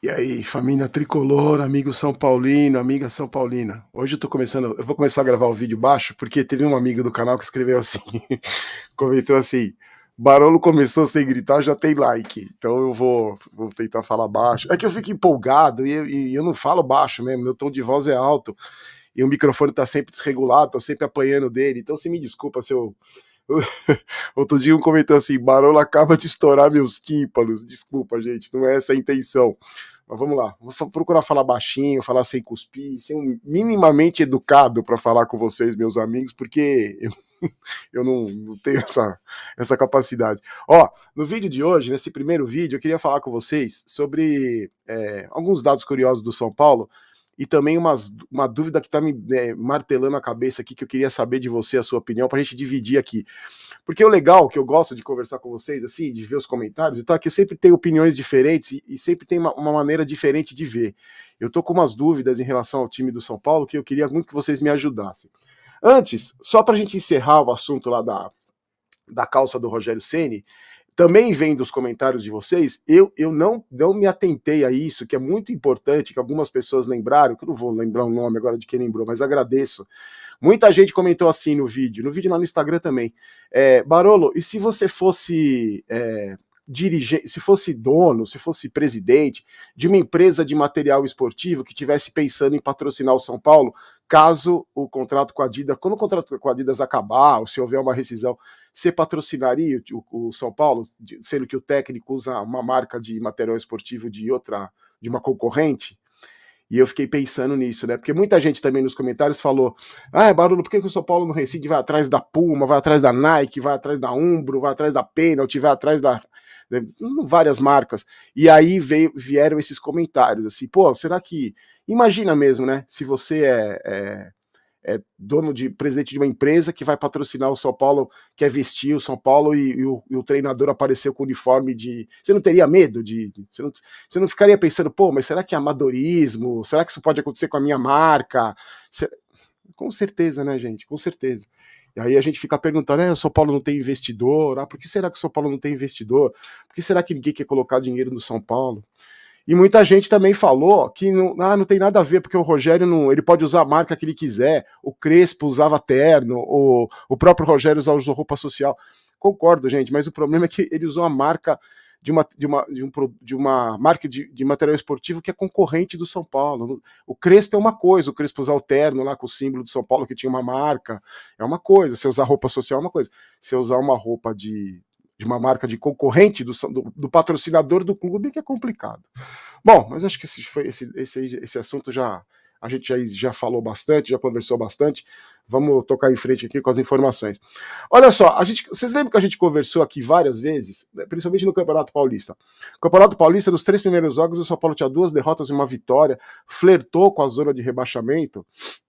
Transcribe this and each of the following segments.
E aí, família tricolor, amigo São Paulino, amiga São Paulina. Hoje eu vou começar a gravar o vídeo baixo, porque teve um amigo do canal que escreveu assim, comentou assim, Barolo começou sem gritar, já tem like. Então vou tentar falar baixo. É que eu fico empolgado e eu não falo baixo mesmo, meu tom de voz é alto e o microfone tá sempre desregulado, tô sempre apanhando dele. Então você me desculpa se eu... Outro dia um comentou assim, Barolo acaba de estourar meus tímpanos. Desculpa, gente, não é essa a intenção. Mas vamos lá, vou procurar falar baixinho, falar sem cuspir, ser minimamente educado para falar com vocês, meus amigos, porque eu não tenho essa capacidade. Ó, no vídeo de hoje, nesse primeiro vídeo, eu queria falar com vocês sobre alguns dados curiosos do São Paulo e também uma dúvida que está me martelando a cabeça aqui, que eu queria saber de você, a sua opinião, para a gente dividir aqui. Porque o legal, que eu gosto de conversar com vocês, assim, de ver os comentários, então, é que sempre tem opiniões diferentes e sempre tem uma maneira diferente de ver. Eu tô com umas dúvidas em relação ao time do São Paulo que eu queria muito que vocês me ajudassem. Antes, só para a gente encerrar o assunto lá da calça do Rogério Ceni, também vem dos comentários de vocês, eu não me atentei a isso, que é muito importante, que algumas pessoas lembraram, que eu não vou lembrar o nome agora de quem lembrou, mas agradeço. Muita gente comentou assim no vídeo lá no Instagram também. Barolo, e se você fosse dirigente, se fosse dono, se fosse presidente de uma empresa de material esportivo que tivesse pensando em patrocinar o São Paulo, caso o contrato com a Adidas, quando o contrato com a Adidas acabar, ou se houver uma rescisão, você patrocinaria o São Paulo, sendo que o técnico usa uma marca de material esportivo de uma concorrente? E eu fiquei pensando nisso, né? Porque muita gente também nos comentários falou: ah, Barulho, por que o São Paulo não rescinde? Vai atrás da Puma, vai atrás da Nike, vai atrás da Umbro, vai atrás da Penalty, vai atrás da. Várias marcas. E aí vieram esses comentários assim: pô, será que. Imagina mesmo, né? Se você dono de presidente de uma empresa que vai patrocinar o São Paulo, quer vestir o São Paulo e o treinador apareceu com o uniforme de. Você não teria medo você não ficaria pensando, pô, mas será que é amadorismo? Será que isso pode acontecer com a minha marca? Com certeza, né, gente? Com certeza. E aí a gente fica perguntando, o São Paulo não tem investidor? Por que será que o São Paulo não tem investidor? Por que será que ninguém quer colocar dinheiro no São Paulo? E muita gente também falou que não tem nada a ver, porque o Rogério não, ele pode usar a marca que ele quiser. O Crespo usava terno, o próprio Rogério usou roupa social. Concordo, gente, mas o problema é que ele usou a marca de uma marca de material esportivo que é concorrente do São Paulo. O Crespo é uma coisa, o Crespo usar o terno lá com o símbolo do São Paulo, que tinha uma marca, é uma coisa. Se usar roupa social é uma coisa. Se usar uma roupa de uma marca de concorrente do patrocinador do clube, que é complicado. Bom, mas acho que esse assunto a gente já falou bastante, já conversou bastante. Vamos tocar em frente aqui com as informações. Olha só, vocês lembram que a gente conversou aqui várias vezes, né, principalmente no Campeonato Paulista? O Campeonato Paulista, nos 3 primeiros jogos, o São Paulo tinha 2 derrotas e uma vitória, flertou com a zona de rebaixamento.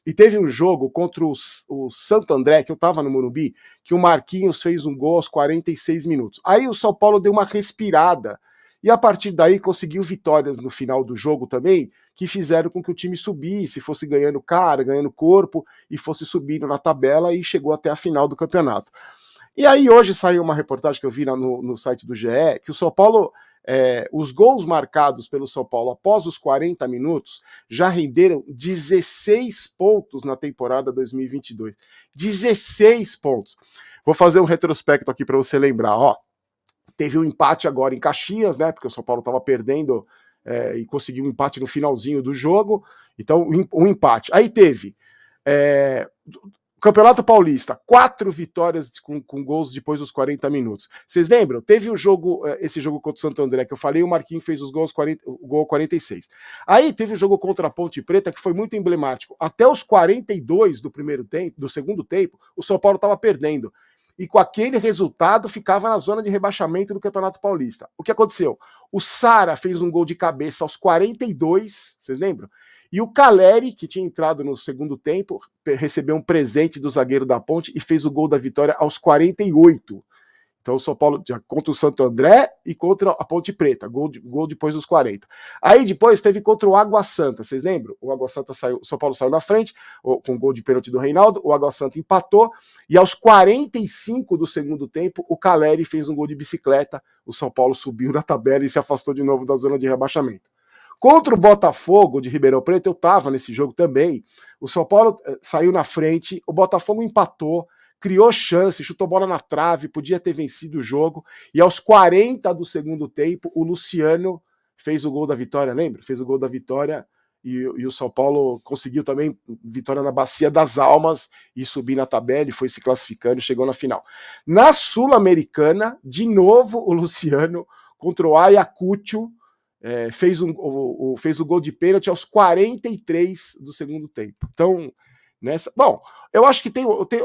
E teve um jogo contra o Santo André, que eu tava no Morumbi, que o Marquinhos fez um gol aos 46 minutos. Aí o São Paulo deu uma respirada e a partir daí conseguiu vitórias no final do jogo também, que fizeram com que o time subisse, fosse ganhando cara, ganhando corpo e fosse subindo na tabela e chegou até a final do campeonato. E aí hoje saiu uma reportagem que eu vi no site do GE, que o São Paulo, os gols marcados pelo São Paulo após os 40 minutos já renderam 16 pontos na temporada 2022. 16 pontos. Vou fazer um retrospecto aqui para você lembrar, ó. Teve um empate agora em Caxias, né? Porque o São Paulo estava perdendo e conseguiu um empate no finalzinho do jogo. Então, um empate. Aí teve Campeonato Paulista, 4 vitórias com gols depois dos 40 minutos. Vocês lembram? Teve esse jogo contra o Santo André, que eu falei, o Marquinhos fez o gol 46. Aí teve o jogo contra a Ponte Preta, que foi muito emblemático. Até os 42 do segundo tempo, o São Paulo estava perdendo e com aquele resultado ficava na zona de rebaixamento do Campeonato Paulista. O que aconteceu? O Sara fez um gol de cabeça aos 42, vocês lembram? E o Caleri, que tinha entrado no segundo tempo, recebeu um presente do zagueiro da Ponte e fez o gol da vitória aos 48. Então o São Paulo contra o Santo André e contra a Ponte Preta, gol depois dos 40. Aí depois teve contra o Água Santa, vocês lembram? O Água Santa saiu, o São Paulo saiu na frente, com o gol de pênalti do Reinaldo, o Água Santa empatou, e aos 45 do segundo tempo, o Caleri fez um gol de bicicleta, o São Paulo subiu na tabela e se afastou de novo da zona de rebaixamento. Contra o Botafogo de Ribeirão Preto, eu estava nesse jogo também. O São Paulo saiu na frente, o Botafogo empatou, criou chance, chutou bola na trave, podia ter vencido o jogo. E aos 40 do segundo tempo, o Luciano fez o gol da vitória, lembra? Fez o gol da vitória e o São Paulo conseguiu também vitória na Bacia das Almas e subir na tabela e foi se classificando e chegou na final. Na Sul-Americana, de novo o Luciano contra o Ayacucho, fez o gol de pênalti aos 43 do segundo tempo. Então, bom, eu acho que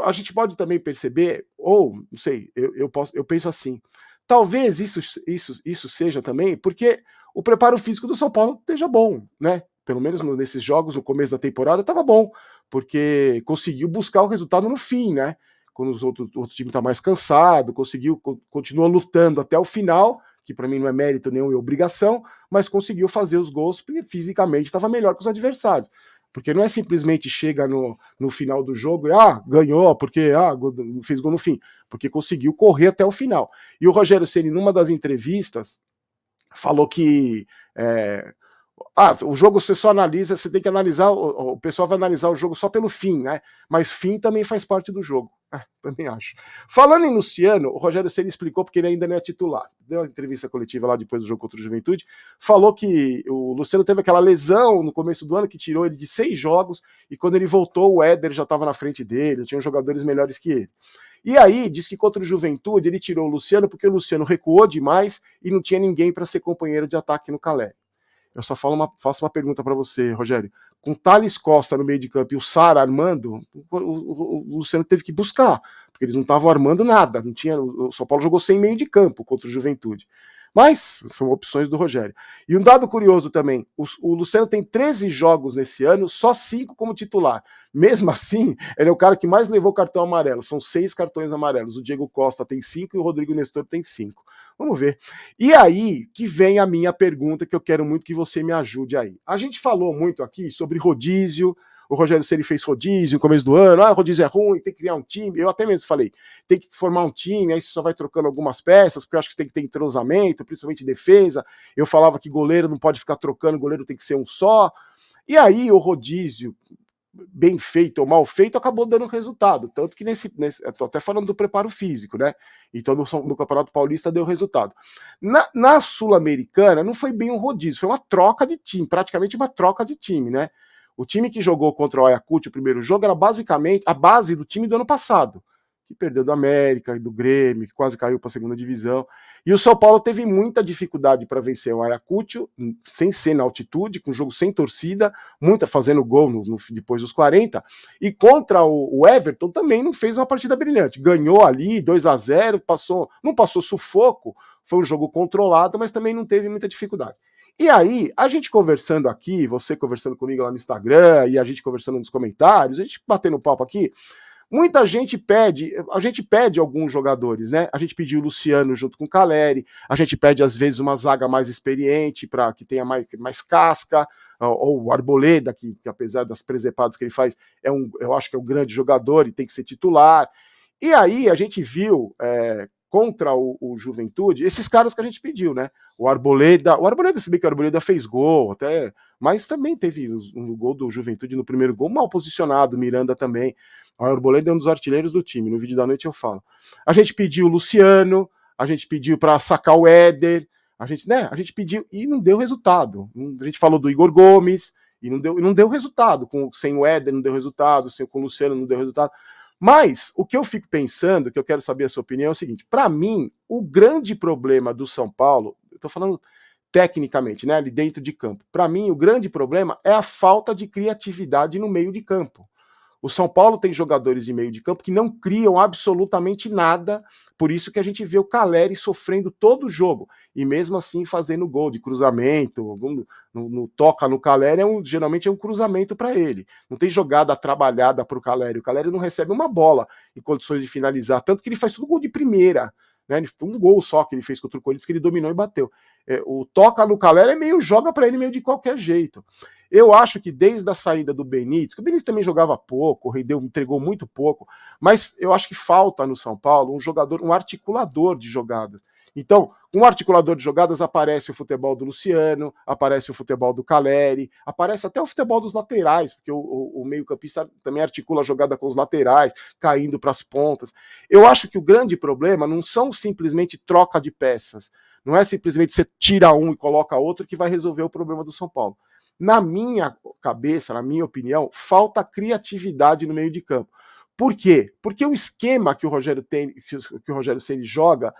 a gente pode também perceber, ou não sei, eu penso assim, talvez isso seja também porque o preparo físico do São Paulo esteja bom, né? Pelo menos nesses jogos, no começo da temporada, estava bom, porque conseguiu buscar o resultado no fim, né? Quando o outro time está mais cansado, continua lutando até o final, que para mim não é mérito nenhum e obrigação, mas conseguiu fazer os gols porque fisicamente estava melhor que os adversários. Porque não é simplesmente chega no final do jogo e ganhou, porque fez gol no fim, porque conseguiu correr até o final. E o Rogério Ceni, numa das entrevistas, falou que o jogo você só analisa, você tem que analisar, o pessoal vai analisar o jogo só pelo fim, né? Mas fim também faz parte do jogo. Também acho. Falando em Luciano, o Rogério Ceni explicou porque ele ainda não é titular. Deu uma entrevista coletiva lá depois do jogo contra o Juventude, falou que o Luciano teve aquela lesão no começo do ano que tirou ele de 6 jogos e quando ele voltou o Éder já estava na frente dele, tinha jogadores melhores que ele. E aí, diz que contra o Juventude ele tirou o Luciano porque o Luciano recuou demais e não tinha ninguém para ser companheiro de ataque no Caleri. Eu só faço uma pergunta para você, Rogério. Com Thales Costa no meio de campo e o Sara armando, o Luciano teve que buscar, porque eles não estavam armando nada. Não tinha, o São Paulo jogou sem meio de campo contra o Juventude. Mas são opções do Rogério. E um dado curioso também: o Luciano tem 13 jogos nesse ano, só 5 como titular. Mesmo assim, ele é o cara que mais levou cartão amarelo. São 6 cartões amarelos. O Diego Costa tem 5 e o Rodrigo Nestor tem 5. Vamos ver. E aí que vem a minha pergunta, que eu quero muito que você me ajude aí. A gente falou muito aqui sobre rodízio. O Rogério Ceni fez rodízio no começo do ano. Rodízio é ruim, tem que criar um time. Eu até mesmo falei, tem que formar um time, aí você só vai trocando algumas peças, porque eu acho que tem que ter entrosamento, principalmente defesa. Eu falava que goleiro não pode ficar trocando, goleiro tem que ser um só. E aí o rodízio, bem feito ou mal feito, acabou dando resultado. Tanto que estou até falando do preparo físico, né? Então no Campeonato Paulista deu resultado. Na Sul-Americana não foi bem um rodízio, foi uma troca de time, praticamente uma troca de time, né? O time que jogou contra o Ayacucho, o primeiro jogo, era basicamente a base do time do ano passado, que perdeu do América e do Grêmio, que quase caiu para a segunda divisão. E o São Paulo teve muita dificuldade para vencer o Ayacucho, sem ser na altitude, com o jogo sem torcida, muita fazendo gol depois dos 40. E contra o Everton também não fez uma partida brilhante. Ganhou ali 2-0, não passou sufoco, foi um jogo controlado, mas também não teve muita dificuldade. E aí, a gente conversando aqui, você conversando comigo lá no Instagram, e a gente conversando nos comentários, a gente batendo papo aqui, muita gente a gente pede alguns jogadores, né? A gente pediu o Luciano junto com o Caleri, a gente pede às vezes uma zaga mais experiente, para que tenha mais casca, ou o Arboleda, que apesar das presepadas que ele faz, eu acho que é um grande jogador e tem que ser titular. E aí a gente viu contra o Juventude, esses caras que a gente pediu, né? O Arboleda, se bem que o Arboleda fez gol, até, mas também teve um gol do Juventude no primeiro gol, mal posicionado, Miranda também. O Arboleda é um dos artilheiros do time, no vídeo da noite eu falo. A gente pediu o Luciano, a gente pediu para sacar o Éder, a gente pediu e não deu resultado. A gente falou do Igor Gomes e não deu resultado. Sem o Éder não deu resultado, com o Luciano não deu resultado. Mas o que eu fico pensando, que eu quero saber a sua opinião, é o seguinte: para mim, o grande problema do São Paulo, eu tô falando tecnicamente, né, ali dentro de campo, para mim o grande problema é a falta de criatividade no meio de campo. O São Paulo tem jogadores de meio de campo que não criam absolutamente nada, por isso que a gente vê o Caleri sofrendo todo o jogo, e mesmo assim fazendo gol de cruzamento, no toca no Caleri, geralmente é um cruzamento para ele. Não tem jogada trabalhada para o Caleri não recebe uma bola em condições de finalizar, tanto que ele faz tudo gol de primeira. Né, um gol só que ele fez contra o Corinthians, que ele dominou e bateu. O toca no Caleri joga para ele meio de qualquer jeito. Eu acho que desde a saída do Benítez, que o Benítez também jogava pouco, entregou muito pouco, mas eu acho que falta no São Paulo um jogador, um articulador de jogadas, Então, um articulador de jogadas aparece o futebol do Luciano, aparece o futebol do Caleri, aparece até o futebol dos laterais, porque o meio-campista também articula a jogada com os laterais, caindo para as pontas. Eu acho que o grande problema não são simplesmente troca de peças, não é simplesmente você tira um e coloca outro que vai resolver o problema do São Paulo. Na minha cabeça, na minha opinião, falta criatividade no meio de campo. Por quê? Porque o esquema que o Rogério Ceni joga,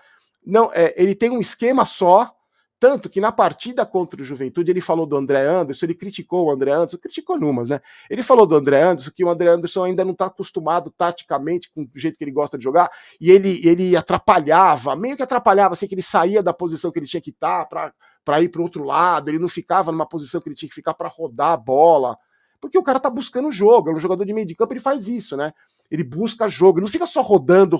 não, ele tem um esquema só, tanto que na partida contra o Juventude ele falou do André Anderson, ele criticou o André Anderson, criticou numas, né? Ele falou do André Anderson que o André Anderson ainda não está acostumado taticamente com o jeito que ele gosta de jogar, e ele atrapalhava, meio que atrapalhava, assim, que ele saía da posição que ele tinha que estar para ir para o outro lado, ele não ficava numa posição que ele tinha que ficar para rodar a bola, porque o cara tá buscando o jogo, é um jogador de meio de campo, ele faz isso, né? Ele busca jogo, ele não fica só rodando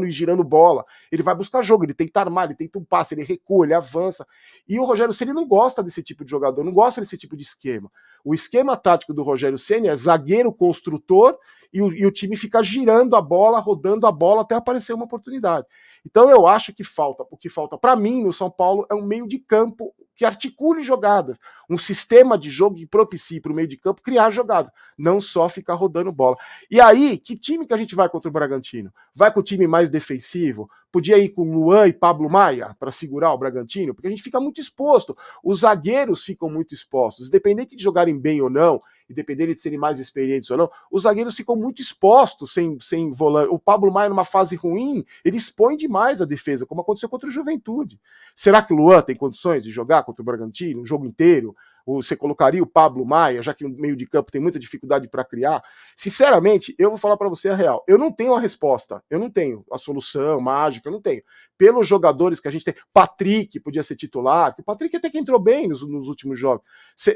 e girando bola. Ele vai buscar jogo, ele tenta armar, ele tenta um passe, ele recua, ele avança. E o Rogério Ceni não gosta desse tipo de jogador, não gosta desse tipo de esquema. O esquema tático do Rogério Ceni é zagueiro construtor e o time fica girando a bola, rodando a bola até aparecer uma oportunidade. Então eu acho que o que falta para mim no São Paulo é um meio de campo que articule jogadas, um sistema de jogo que propicie para o meio de campo criar jogada, não só ficar rodando bola. E aí, que time que a gente vai contra o Bragantino? Vai com o time mais defensivo? Podia ir com Luan e Pablo Maia para segurar o Bragantino? Porque a gente fica muito exposto. Os zagueiros ficam muito expostos. Independente de jogarem bem ou não, independente de serem mais experientes ou não, os zagueiros ficam muito expostos sem volante. O Pablo Maia, numa fase ruim, ele expõe demais a defesa, como aconteceu contra o Juventude. Será que o Luan tem condições de jogar contra o Bragantino, um jogo inteiro? Ou você colocaria o Pablo Maia, já que no meio de campo tem muita dificuldade para criar? Sinceramente, eu vou falar para você a real. Eu não tenho a resposta, eu não tenho a solução mágica, eu não tenho. Pelos jogadores que a gente tem, Patrick podia ser titular, o Patrick até que entrou bem nos últimos jogos.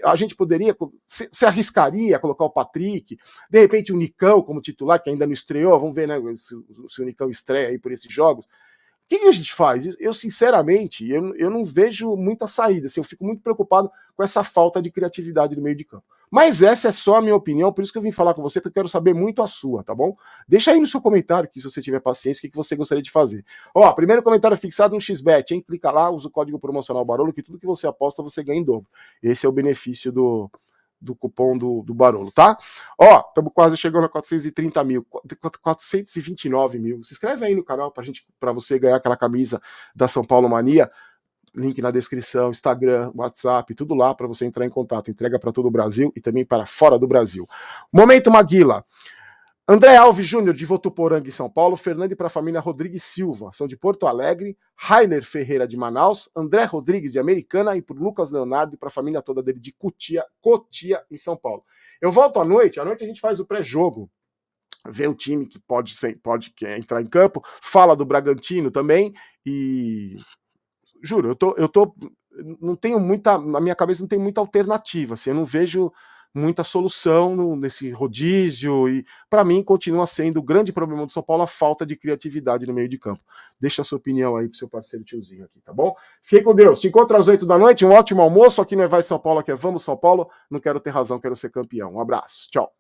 A gente poderia, se arriscaria a colocar o Patrick, de repente o Nicão como titular, que ainda não estreou, vamos ver, né, se o Nicão estreia aí por esses jogos. O que a gente faz? Eu sinceramente, eu não vejo muita saída. Assim, eu fico muito preocupado com essa falta de criatividade no meio de campo. Mas essa é só a minha opinião, por isso que eu vim falar com você, porque eu quero saber muito a sua, tá bom? Deixa aí no seu comentário, que se você tiver paciência, o que você gostaria de fazer. Ó, primeiro comentário fixado no XBet, hein? Clica lá, usa o código promocional Barolo, que tudo que você aposta você ganha em dobro. Esse é o benefício do cupom do Barolo, tá? Ó, estamos quase chegando a 430 mil, 429 mil. Se inscreve aí no canal para você ganhar aquela camisa da São Paulo Mania. Link na descrição, Instagram, WhatsApp, tudo lá para você entrar em contato. Entrega para todo o Brasil e também para fora do Brasil. Momento Maguila. André Alves Júnior, de Votuporanga, em São Paulo. Fernando para a família Rodrigues Silva, são de Porto Alegre. Rainer Ferreira, de Manaus. André Rodrigues, de Americana. E por Lucas Leonardo, para a família toda dele, de Cotia, em São Paulo. Eu volto à noite a gente faz o pré-jogo. Vê o time que pode entrar em campo. Fala do Bragantino também. E juro, não tenho muita, na minha cabeça não tem muita alternativa, assim, eu não vejo muita solução nesse rodízio e para mim continua sendo o grande problema do São Paulo a falta de criatividade no meio de campo. Deixa a sua opinião aí pro seu parceiro tiozinho aqui, tá bom? Fique com Deus, te encontro às 8 da noite, um ótimo almoço, aqui não é Vai São Paulo, aqui é Vamos São Paulo, não quero ter razão, quero ser campeão. Um abraço, tchau.